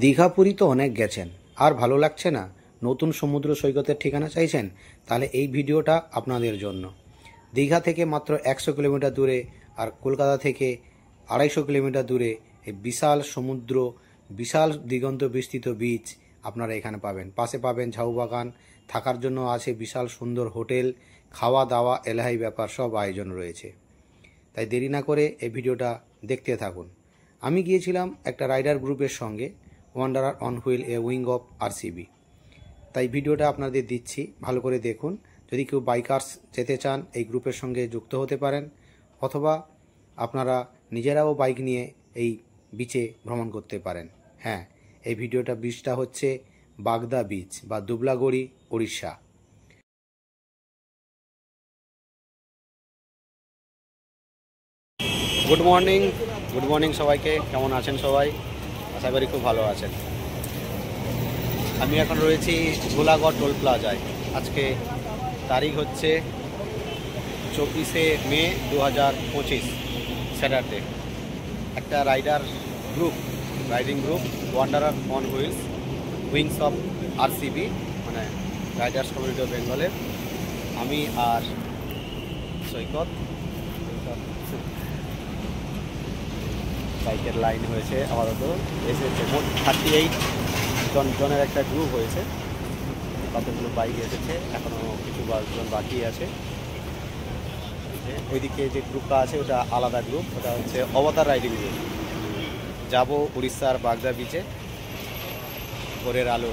দীঘা পুরী তো অনেক গেছেন, আর ভালো লাগছে না, নতুন সমুদ্র সৈকতের ঠিকানা চাইছেন, তাহলে এই ভিডিওটা আপনাদের জন্য। দীঘা থেকে মাত্র 100 কিলোমিটার দূরে আর কলকাতা থেকে 250 কিলোমিটার দূরে এই বিশাল সমুদ্র, বিশাল দিগন্ত বিস্তৃত বিচ আপনারা এখানে পাবেন। পাশে পাবেন ঝাউবাগান, থাকার জন্য আছে বিশাল সুন্দর হোটেল, খাওয়া দাওয়া এলাহি ব্যাপার সব আয়োজন রয়েছে। তাই দেরি না করে এই ভিডিওটা দেখতে থাকুন। আমি গিয়েছিলাম একটা রাইডার গ্রুপের সঙ্গে, wanderer on wheel a wing of RCB. তাই ভিডিওটা আপনাদের দিচ্ছি, ভালো করে দেখুন। যদি কেউ বাইকার্স যেতে চান এই গ্রুপের সঙ্গে যুক্ত হতে পারেন, অথবা আপনারা নিজেরাও বাইক নিয়ে এই বিচে ভ্রমণ করতে পারেন। হ্যাঁ, এই ভিডিওটা বিচটা হচ্ছে বাগদা বিচ বা দুবলাগড়ি, উড়িষ্যা। গুড মর্নিং সবাইকে। কেমন আছেন সবাই? আশা করি খুব ভালো আছেন। আমি এখন রয়েছি ভোলাগড় টোল প্লাজায়। আজকে তারিখ হচ্ছে 24শে মে 2025, স্যাটারডে। একটা riding group wanderer on wheels wings of RCB, মানে রাইডার্স কমিউনিটি অফ বেঙ্গলের আমি আর সৈকত বাইকের লাইন হয়েছে। আপাতত এসেছে মোট 38 জনের একটা গ্রুপ হয়েছে। কতগুলো বাইক এসেছে, এখনও কিছু জন বাকি আছে। ওইদিকে যে গ্রুপটা আছে ওটা আলাদা গ্রুপ, ওটা হচ্ছে অবতার রাইডিং গ্রুপ। যাব উড়িষ্যার বাগদা বিচে। ভোরের আলো,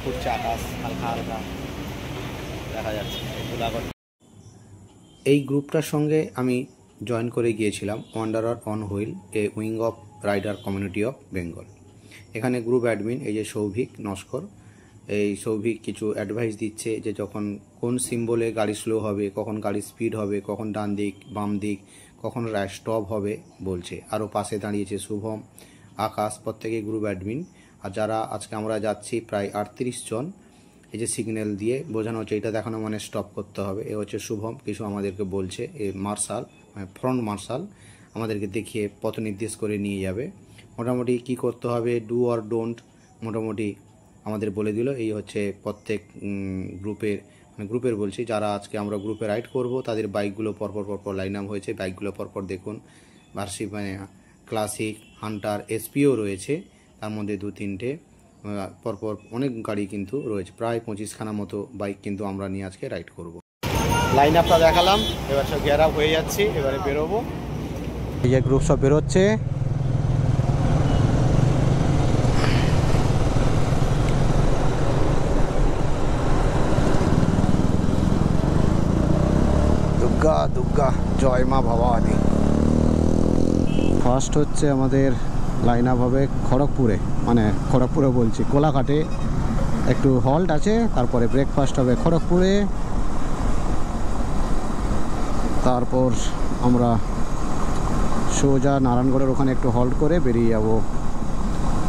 ফুটছে আকাশ, হালকা হালকা দেখা যাচ্ছে ভোলাগড়। এই গ্রুপটার সঙ্গে আমি জয়েন করে গিয়েছিলাম wanderer on wheel a wing of rider community of Bengal. এখানে গ্রুপ অ্যাডমিন এই যে সৌভিক নস্কর, এই সৌভিক কিছু অ্যাডভাইস দিচ্ছে যে যখন কোন সিম্বলে গাড়ি স্লো হবে, কখন গাড়ি স্পিড হবে, কখন ডান দিক বাম দিক, কখন স্টপ হবে বলছে। আরও পাশে দাঁড়িয়েছে শুভম, আকাশ, প্রত্যেকে গ্রুপ অ্যাডমিন। আর যারা আজকে আমরা যাচ্ছি প্রায় 38 জন, এই যে সিগন্যাল দিয়ে বোঝানো হচ্ছে এটা দেখানো মানে স্টপ করতে হবে। এ হচ্ছে শুভম, কিছু আমাদেরকে বলছে। এই মার্শাল, মানে ফ্রন্ট মার্শাল, আমাদেরকে দেখিয়ে পথ নির্দেশ করে নিয়ে যাবে। মোটামুটি কি করতে হবে, ডু অর ডোন্ট, মোটামুটি আমাদের বলে দিল। এই হচ্ছে প্রত্যেক গ্রুপের বলছি, যারা আজকে আমরা গ্রুপে রাইড করব তাদের বাইকগুলো পরপর লাইন আপ হয়েছে। বাইকগুলো পরপর দেখুন, ভার্সি মানে ক্লাসিক, হান্টার, এসপিও রয়েছে, তার মধ্যে 2-3টে পরপর অনেক গাড়ি কিন্তু রয়েছে। প্রায় 25খানা মতো বাইক কিন্তু আমরা নিয়ে আজকে রাইড করব। লাইন আপটা দেখালাম, এবার সব গিয়ার আপ হয়ে যাচ্ছি, এবারে বেরোবো। এই যে গ্রুপ সব বেরোচ্ছে। দুর্গা দুর্গা জয় মা ভবানী। ফার্স্ট হচ্ছে আমাদের লাইন আপ হবে খড়গপুরে, মানে খড়গপুরে বলছি কোলাঘাটে একটু হল্ট আছে, তারপরে ব্রেকফাস্ট হবে খড়গপুরে। তারপর আমরা সোজা নারায়ণগড়ের ওখানে একটু হল্ট করে বেরিয়ে যাব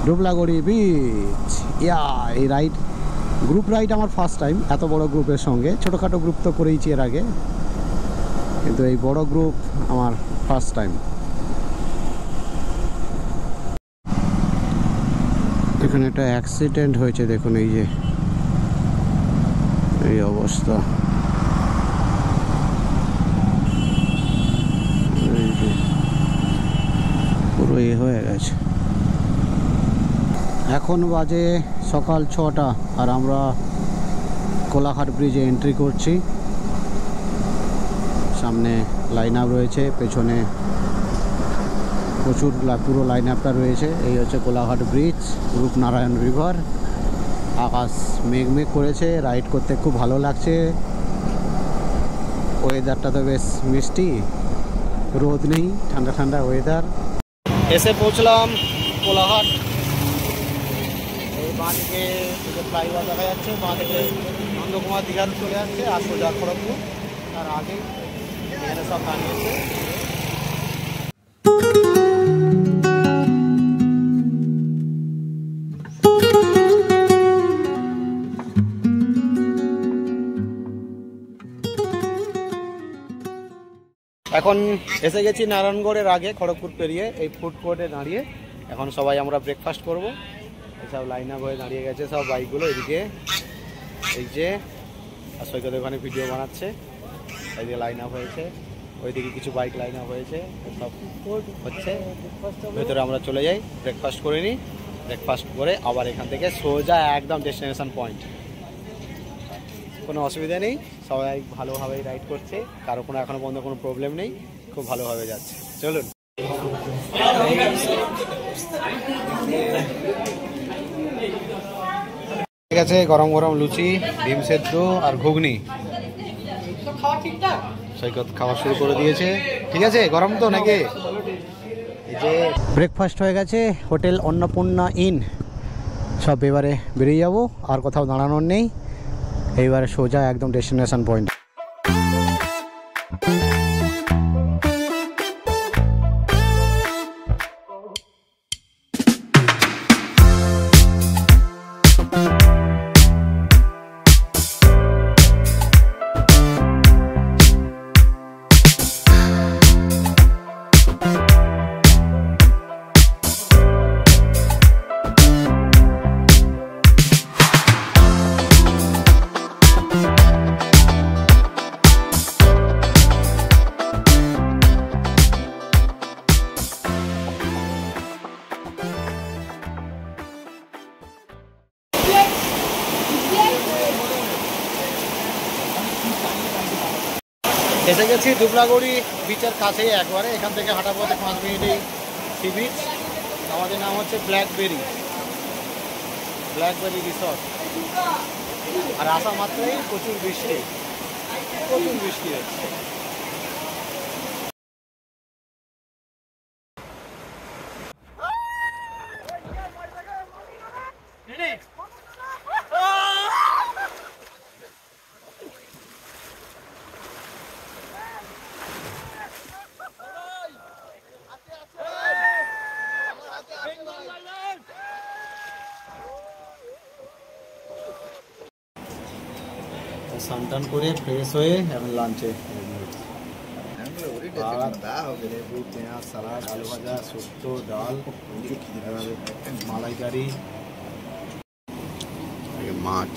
দুবলাগড়ি বিচ। এই গ্রুপ রাইড আমার ফার্স্ট টাইম, এত বড় গ্রুপের সঙ্গে। ছোটোখাটো গ্রুপ তো করেইছি এর আগে, কিন্তু এই বড় গ্রুপ আমার ফার্স্ট টাইম। এখানে একটা অ্যাক্সিডেন্ট হয়েছে, দেখুন এই যে এই অবস্থা। এই যে পুরো হয়ে গেছে। এখন বাজে সকাল 6টা আর আমরা কোলাঘাট ব্রিজে এন্ট্রি করছি। সামনে লাইন আপ রয়েছে, পেছনে প্রচুর পুরো লাইন আপটা রয়েছে। এই হচ্ছে কোলাঘাট ব্রিজ, রূপনারায়ণ রিভার। আকাশ মেঘ করেছে, রাইড করতে খুব ভালো লাগছে। ওয়েদারটা তো বেশ মিষ্টি, রোদ নেই, ঠান্ডা ঠান্ডা ওয়েদার। এসে পৌঁছলাম কোলাঘাট। এই বাঁ দিকে ফ্লাইওভার দেখা যাচ্ছে, বাঁ দিকে নন্দকুমার দীঘার চলে যাচ্ছে, আর সোজা খড়গপুর। তার আগে এখানে সব দাঁড়িয়েছে। এখন এসে গেছি নারায়ণগড়ের আগে, খড়গপুর পেরিয়ে এই ফুড কোর্টে দাঁড়িয়ে। এখন সবাই আমরা ব্রেকফাস্ট করব। সব লাইন আপ হয়ে দাঁড়িয়ে গেছে সব বাইকগুলো এদিকে, এই যে আর সৈকত ওখানে ভিডিও বানাচ্ছে, এইদিকে লাইন আপ হয়েছে, ওইদিকে কিছু বাইক লাইন আপ হয়েছে, সব হচ্ছে। ভেতরে আমরা চলে যাই, ব্রেকফাস্ট করে নিই, ব্রেকফাস্ট করে আবার এখান থেকে সোজা একদম ডেস্টিনেশন পয়েন্ট। কোনো অসুবিধা নেই, সবাই ভালোভাবেই রাইড করছে, কারো কোনো এখনো পর্যন্ত কোনো প্রবলেম নেই, খুব ভালোভাবে যাচ্ছে। চলুন। ঠিক আছে, গরম গরম লুচি, ডিম সেদ্ধ আর ঘুগনি সৈকত খাওয়া শুরু করে দিয়েছে। ঠিক আছে, গরম তো নাকি? এই যে ব্রেকফাস্ট হয়ে গেছে, হোটেল অন্নপূর্ণা ইন। সব এবারে বেরিয়ে যাবো, আর কোথাও দাঁড়ানোর নেই, এইবারে সোজা একদম ডেস্টিনেশন পয়েন্ট। এসে গেছি দুবলাগড়ি বিচের কাছেই একবারে, এখান থেকে হাঁটা পথে 5 মিনিটেই সি বিচ। আমাদের নাম হচ্ছে ব্ল্যাকবেরি রিসর্ট। আর আসা মাত্রই প্রচুর বৃষ্টি হচ্ছে। স্নান করে ফ্রেশ হয়ে এখন লাঞ্চে লেবু, পেঁয়াজ, সালাদ, আলু ভাজা, শুক্তো, ডাল, মালাইকারি, মাছ,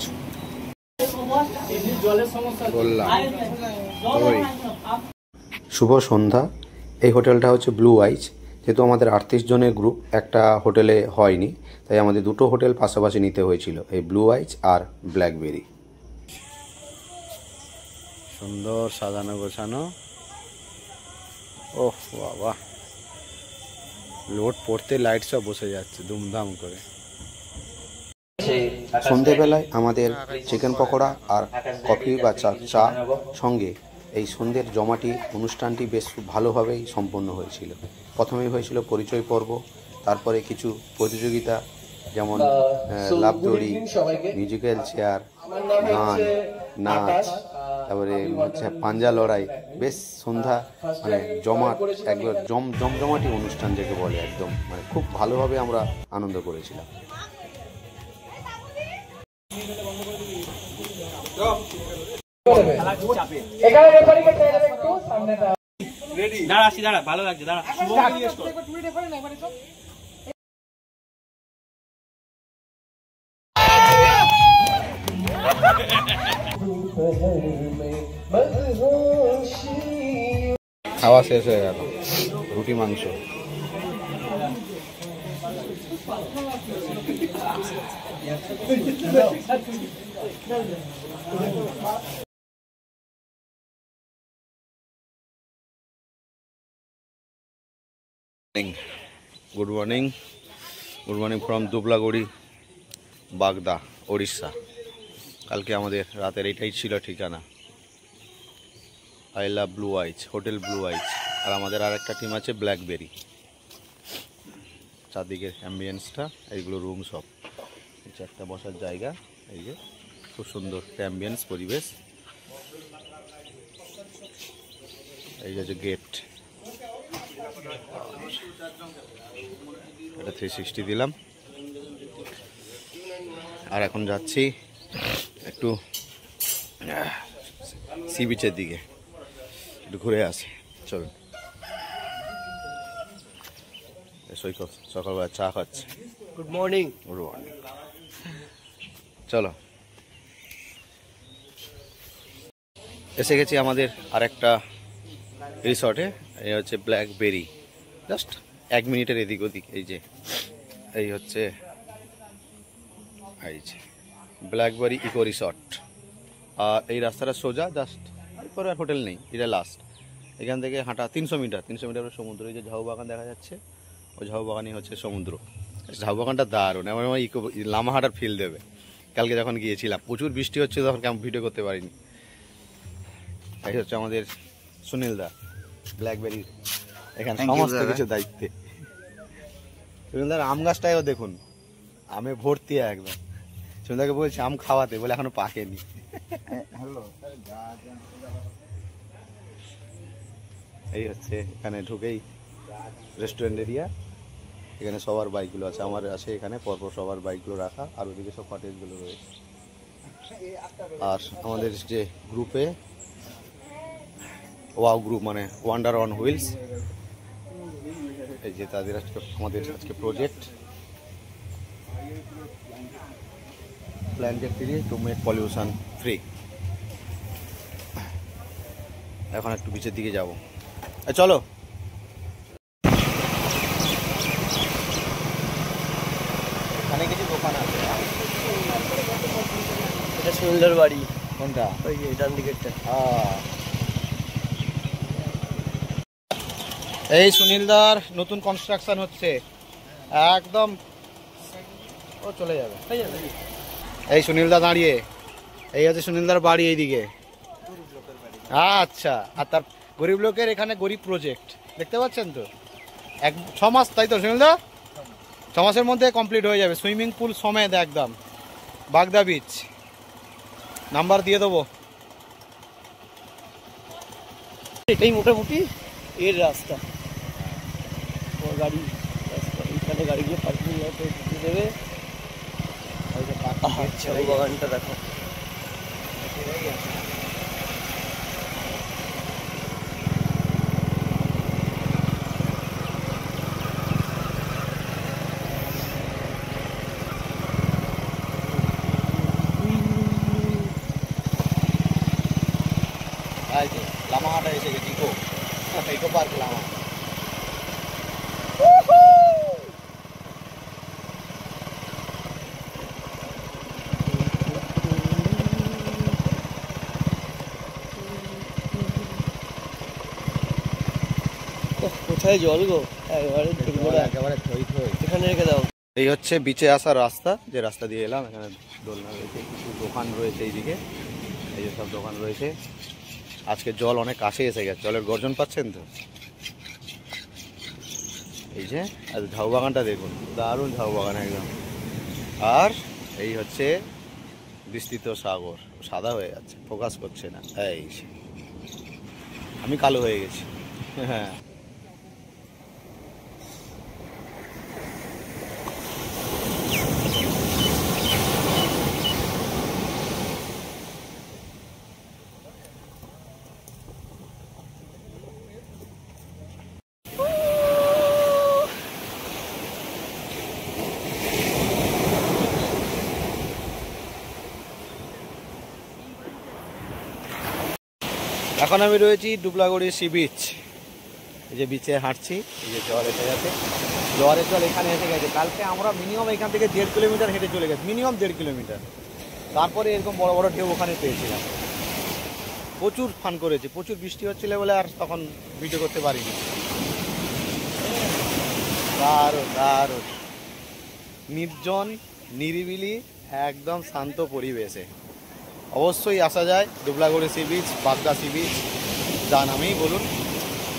শুভ সন্ধ্যা। এই হোটেলটা হচ্ছে ব্লু আইজ। যেহেতু আমাদের 38 জনের গ্রুপ, একটা হোটেলে হয়নি, তাই আমাদের দুটো হোটেল পাশাপাশি নিতে হয়েছিল, এই ব্লু আইজ আর ব্ল্যাকবেরি। সুন্দর সাজানো গোছানো। ওহ বাবা, লোড পড়তে লাইট সব বসে যাচ্ছে ধুমধাম করে। সন্ধেবেলায় আমাদের চিকেন পকোড়া আর কফি বা চা সঙ্গে এই সন্ধ্যের জমাটি অনুষ্ঠানটি বেশ ভালোভাবেই সম্পন্ন হয়েছিল। প্রথমেই হয়েছিল পরিচয় পর্ব, তারপরে কিছু প্রতিযোগিতা যেমন লাভ দড়ি, মিউজিক্যাল চেয়ার, গান, নাচ, তারপরে হচ্ছে পাঞ্জা লড়াই। বেশ সন্ধ্যা মানে জমাট, একবার জমজমাটি অনুষ্ঠান যাকে বলে, একদম মানে খুব ভালোভাবে আমরা আনন্দ করেছিলাম। দাঁড়া ভালো লাগছে, দাঁড়া খাওয়া শেষ হয়ে গেল, রুটি মাংস। গুড মর্নিং ফ্রম দুবলাগড়ি, বাগদা, ওড়িশা। কালকে আমাদের রাতের এটাই ছিল ঠিকানা, I love blue eyes, hotel blue eyes. আর আমাদের আর একটা টিম আছে ব্ল্যাকবেরি। চারদিকের অ্যাম্বিয়েন্সটা, এইগুলো রুম সব, হচ্ছে একটা বসার জায়গা, এই যে খুব সুন্দর অ্যাম্বিয়েন্স পরিবেশ। এই যে গেট, এটা 360 দিলাম। আর এখন যাচ্ছি একটু সি বিচের দিকে, একটু ঘুরে আসি। চলুন। সৈকত সকালবেলা চা খাচ্ছে। Good morning. Good morning. চলো, এসে গেছি আমাদের আরেকটা রিসর্টে। এই হচ্ছে ব্ল্যাকবেরি, জাস্ট 1 মিনিটের এদিক ওদিক। এই হচ্ছে ব্ল্যাকবেরি ইকো রিসর্ট। আর এই রাস্তাটা সোজা, জাস্ট এরপরে আর হোটেল নেই, এটা লাস্ট। এখান থেকে হাঁটা 300 মিটার সমুদ্র। এই যে ঝাউ বাগান দেখা যাচ্ছে, ওই ঝাউ বাগানই হচ্ছে সমুদ্র। ঝাউ বাগানটা দারুণ, এমন ইকো লামাহাটার ফিল দেবে। কালকে যখন গিয়েছিলাম প্রচুর বৃষ্টি হচ্ছে, তখন কেমন ভিডিও করতে পারিনি। এই হচ্ছে আমাদের সুনীল দা, ব্ল্যাকবেরি এখানে সমস্ত কিছু দায়িত্বে। সুনীল দার আম গাছটাও দেখুন, আমে ভর্তি একদম। সুনীল দাকে বলছি আম খাওয়াতে, বলে এখনো পাকেনি। এই হচ্ছে এখানে ঢুকেই রেস্টুরেন্ট এরিয়া। এখানে সবার বাইকগুলো আছে, আমার আছে এখানে পরপর সবার বাইকগুলো রাখা, আর ওদিকে সব কটেজগুলো রয়েছে। আর আমাদের যে গ্রুপে ওয়াও গ্রুপ, মানে ওয়ান্ডার অন হুইলস, এই যে তাদের আমাদের আজকে project planted free to make pollution free. এখন একটু বিচের দিকে যাব, চলো। এখানে কিছু দোকান আছে। এটা সুন্দর বাড়ি। কোনটা? ওই যে ডান দিকেরটা। এই সুনীলদার নতুন কনস্ট্রাকশন হচ্ছে একদম, ও চলে যাবে। এই সুনীলদা দাঁড়িয়ে, এই হচ্ছে সুনীলদার বাড়ি এইদিকে। আচ্ছা, আর তার গরিব লোকের এখানে গরিব প্রজেক্ট দেখতে পাচ্ছেন তো। 6 মাস, তাই তো সুনীলদা? 6 মাসের মধ্যে কমপ্লিট হয়ে যাবে, সুইমিং পুল সমেত একদম বাগদা বিচ। নাম্বার দিয়ে দেবো। এটাই মোটামুটি এর রাস্তা, গাড়ি রাস্তা। এইখানে গাড়ি গিয়ে পার্কিং লটে ঢুকে দেবে। আচ্ছা, ওই বাগানটা দেখো। লামাহাটা এসে গেছি, ইকো পার্ক লামা। কোথায় জল গো, একেবারে থই থই। এখানে রেখে দাও। এই হচ্ছে বিচে আসার রাস্তা, যে রাস্তা দিয়ে এলাম। এখানে দোলনা রয়েছে, কিছু দোকান রয়েছে এইদিকে, এই যে সব দোকান রয়েছে। আজকে জল অনেক কাছে এসে গেছে, জলের গর্জন পাচ্ছেন তো। এই যে আর ঝাউ বাগানটা দেখুন, দারুণ ঝাউ বাগান একদম। আর এই হচ্ছে বিস্তৃত সাগর, সাদা হয়ে যাচ্ছে, ফোকাস করছে না। এই আমি কালো হয়ে গেছি। হ্যাঁ, এখন আমি রয়েছি ডুবলাগড়ি সি বিচ। এই যে বিচে হাঁটছি, এই যে জল এসে গেছে, জলের জল এখানে এসে গেছে। কালকে আমরা মিনিমাম এখান থেকে 1.5 কিলোমিটার হেঁটে চলে গেছি, মিনিমাম 1.5 কিলোমিটার। তারপরে এরকম বড় বড় ঢেউ ওখানে পেয়েছিলাম। প্রচুর ফান করেছি, প্রচুর বৃষ্টি হচ্ছিল বলে আর তখন ভিডিও করতে পারিনি। দারুণ দারুণ, নির্জন নিরিবিলি, একদম শান্ত পরিবেশে অবশ্যই আসা যায়। ডুবলাগড়ি সি বিচ, বাগদা সি বিচ, যা নামেই বলুন,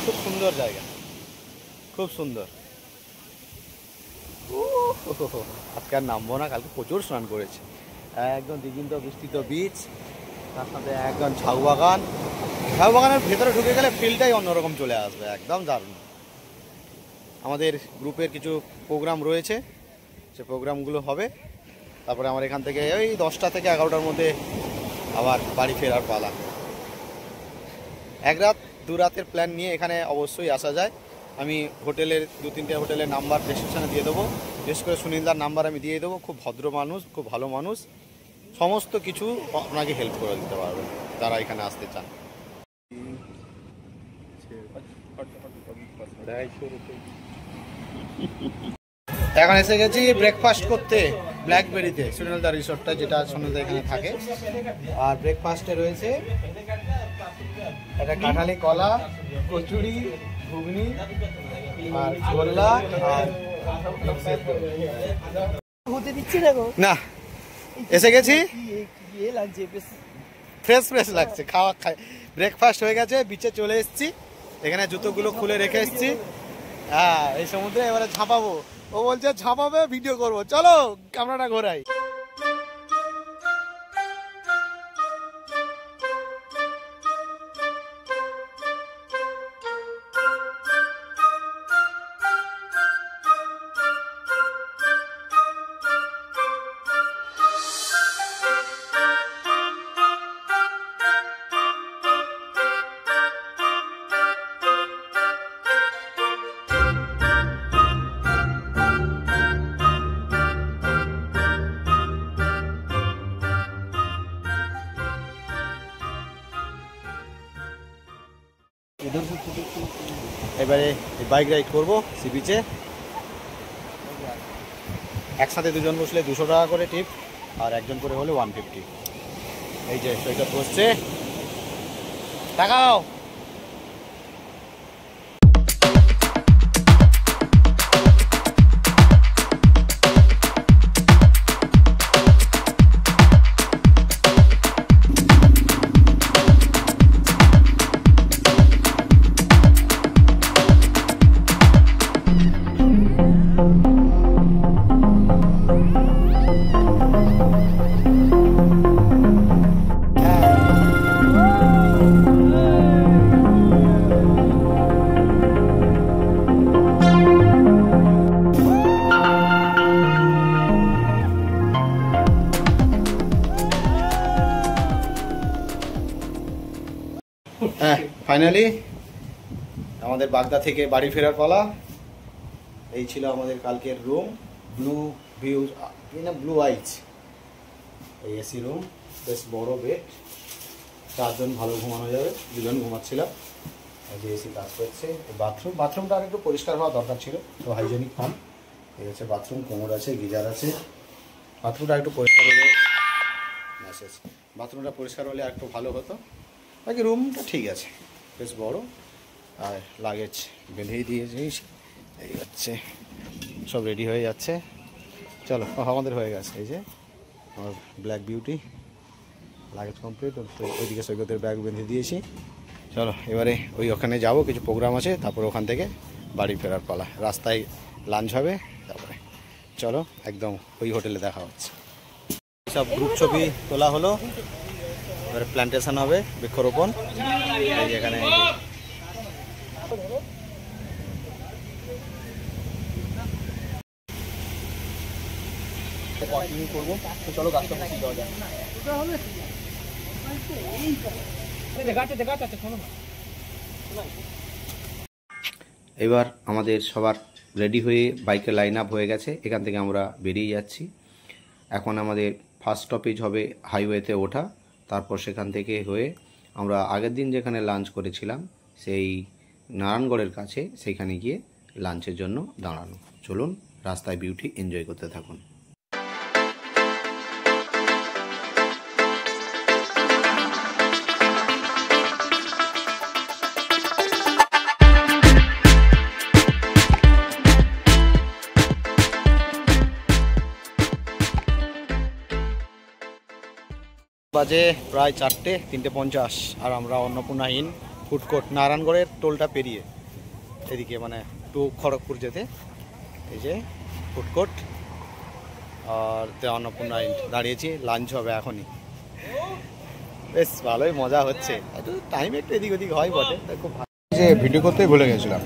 খুব সুন্দর জায়গা, খুব সুন্দর। আজকে আর নামবো না, কালকে প্রচুর স্নান করেছে। একদম দিগন্ত বিস্তৃত বিচ, তার সাথে একদম ঝাউ বাগান। ঝাউ বাগানের ভেতরে ঢুকে গেলে ফিলটাই অন্যরকম চলে আসবে, একদম দারুণ। আমাদের গ্রুপের কিছু প্রোগ্রাম রয়েছে, সে প্রোগ্রামগুলো হবে। তারপরে আমার এখান থেকে ওই 10টা থেকে 11টার মধ্যে আবার বাড়ি ফেরার পালা। 1 রাত 2 রাতের প্ল্যান নিয়ে এখানে অবশ্যই আসা যায়। আমি হোটেলের 2-3টে হোটেলের নাম্বার ডেসক্রিপশানে দিয়ে দেবো। বিশেষ করে সুনীলদার নাম্বার আমি দিয়ে দেবো। খুব ভদ্র মানুষ, খুব ভালো মানুষ, সমস্ত কিছু আপনাকে হেল্প করে দিতে পারবে যারা এখানে আসতে চান। এখন এসে গেছি ব্রেকফাস্ট করতে ব্ল্যাকবেরিতে, সুনীলদা রিসোর্টটা, যেটা সুনীলদা এখানে থাকে। আর ব্রেকফাস্টে রয়েছে একটা কাঁঠালি কলা, কচুরি, ঘুগনি আর গোল্লা আর হতে দিচ্ছে না গো। না, এসে গেছি, কি লাগছে, ফ্রেশ ফ্রেশ লাগছে। খাওয়া ব্রেকফাস্ট হয়ে গেছে, বিচে চলে এসেছি। এখানে জুতোগুলো খুলে রেখে এসেছি। হ্যাঁ, এই সমুদ্রে এবারে ঝাঁপাবো। ও বলছে ঝাঁপাবে, ভিডিও করবো, চলো ক্যামেরাটা ঘোরাই। এবারে বাইক রাইড করবো সি বিচে। একসাথে দুজন বসলে 200 টাকা করে টিপ, আর একজন করে হলে 150। এই যে সৈকত বসছে, টাকাও। হ্যাঁ, ফাইনালি আমাদের বাগদা থেকে বাড়ি ফেরার পালা। এই ছিল আমাদের কালকের রুম, ব্লু ভিউ না ব্লু আইজ। এই এসি রুম, বেশ বড় বেড, 4 জন ভালো ঘুমানো যাবে, 2 জন ঘুমাচ্ছিলাম। এই যে এসি কাজ করছে। বাথরুমটা আর একটু পরিষ্কার হওয়া দরকার ছিল, তো হাইজেনিক কম। এই হচ্ছে বাথরুম, কোমর আছে, গিজার আছে। বাথরুমটা একটু পরিষ্কার হলে বাথরুমটা পরিষ্কার হলে আর একটু ভালো হতো। বাকি রুমটা ঠিক আছে, বেশ বড়। আর লাগেজ বেঁধেই দিয়েছিস, এই হচ্ছে সব রেডি হয়ে যাচ্ছে। চলো, আমাদের হয়ে গেছে। এই যে আমার ব্ল্যাক বিউটি, লাগেজ কমপ্লিট। তো ওইদিকে সৈকতের ব্যাগ বেঁধে দিয়েছি। চলো এবারে ওখানে যাবো, কিছু প্রোগ্রাম আছে, তারপর ওখান থেকে বাড়ি ফেরার পালা। রাস্তায় লাঞ্চ হবে, তারপরে চলো একদম ওই হোটেলে দেখা হচ্ছে। সব গ্রুপ ছবি তোলা হলো, এবারে প্ল্যান্টেশন হবে, বৃক্ষরোপণ। এই এখানে করবো, তো চলো গাছটা বসিয়ে দেওয়া যায়। এবার আমাদের সবার রেডি হয়ে বাইকে লাইন আপ হয়ে গেছে। এখান থেকে আমরা বেরিয়ে যাচ্ছি। এখন আমাদের ফার্স্ট স্টপেজ হবে হাইওয়েতে ওঠা। তারপর সেখান থেকে হয়ে আমরা আগের দিন যেখানে লাঞ্চ করেছিলাম সেই নারায়ণগড়ের কাছে, সেইখানে গিয়ে লাঞ্চের জন্য দাঁড়ানো। চলুন রাস্তায় বিউটি এনজয় করতে থাকুন। বাজে প্রায় 4টে, 3:50। আর আমরা অন্নপূর্ণা ইন ফুড কোর্ট, নারায়ণগড়ের টোলটা পেরিয়ে এদিকে মানে টু খড়গপুর যেতে, এই যে ফুড কোর্ট আর অন্নপূর্ণা ইন দাঁড়িয়েছি। লাঞ্চ হবে এখনই। বেশ ভালোই মজা হচ্ছে, একটু টাইম একটু এদিক ওদিক হয় বটে, খুব ভালো। যে ভিডিও করতেই ভুলে গেছিলাম,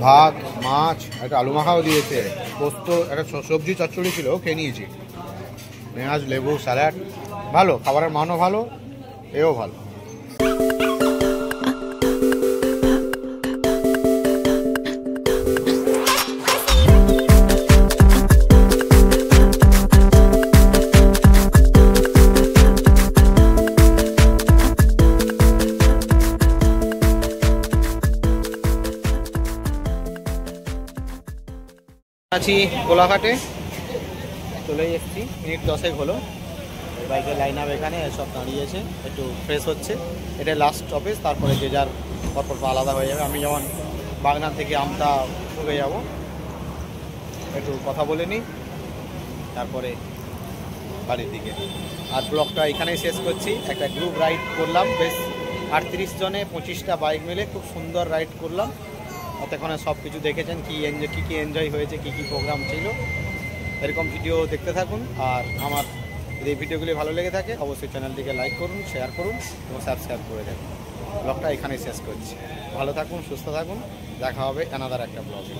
ভাত, মাছ, একটা আলু মাখাও দিয়েছে, পোস্ত, একটা সবজি চচ্চড়ি ছিল, খেয়ে নিয়েছি। পেঁয়াজ, লেবু, স্যালাড, ভালো খাবারের মানও ভালো, এও ভালো। আছি কোলাঘাটে, চলেই এসেছি, মিনিট 10 হলো। বাইকের লাইন আপ এখানে সব দাঁড়িয়েছে, একটু ফ্রেশ হচ্ছে। এটা লাস্ট স্টপেজ, তারপরে যে যার পরপর আলাদা হয়ে যাবে। আমি যেমন বাগনান থেকে আমতা ঢুকে যাব, একটু কথা বলে নিই, তারপরে বাড়ির দিকে। আর ব্লগটা এখানেই শেষ করছি। একটা গ্রুপ রাইড করলাম, বেশ 38 জনে 25টা বাইক মিলে খুব সুন্দর রাইড করলাম। এতক্ষণে সব কিছু দেখেছেন, কী এনজয় হয়েছে, কী প্রোগ্রাম ছিল। এরকম ভিডিও দেখতে থাকুন। আর আমার যদি এই ভিডিওগুলি ভালো লেগে থাকে অবশ্যই চ্যানেলটিকে লাইক করুন, শেয়ার করুন এবং সাবস্ক্রাইব করে দেবেন। ব্লগটা এখানেই শেষ করছি। ভালো থাকুন, সুস্থ থাকুন, দেখা হবে অ্যানাদার একটা ব্লগে।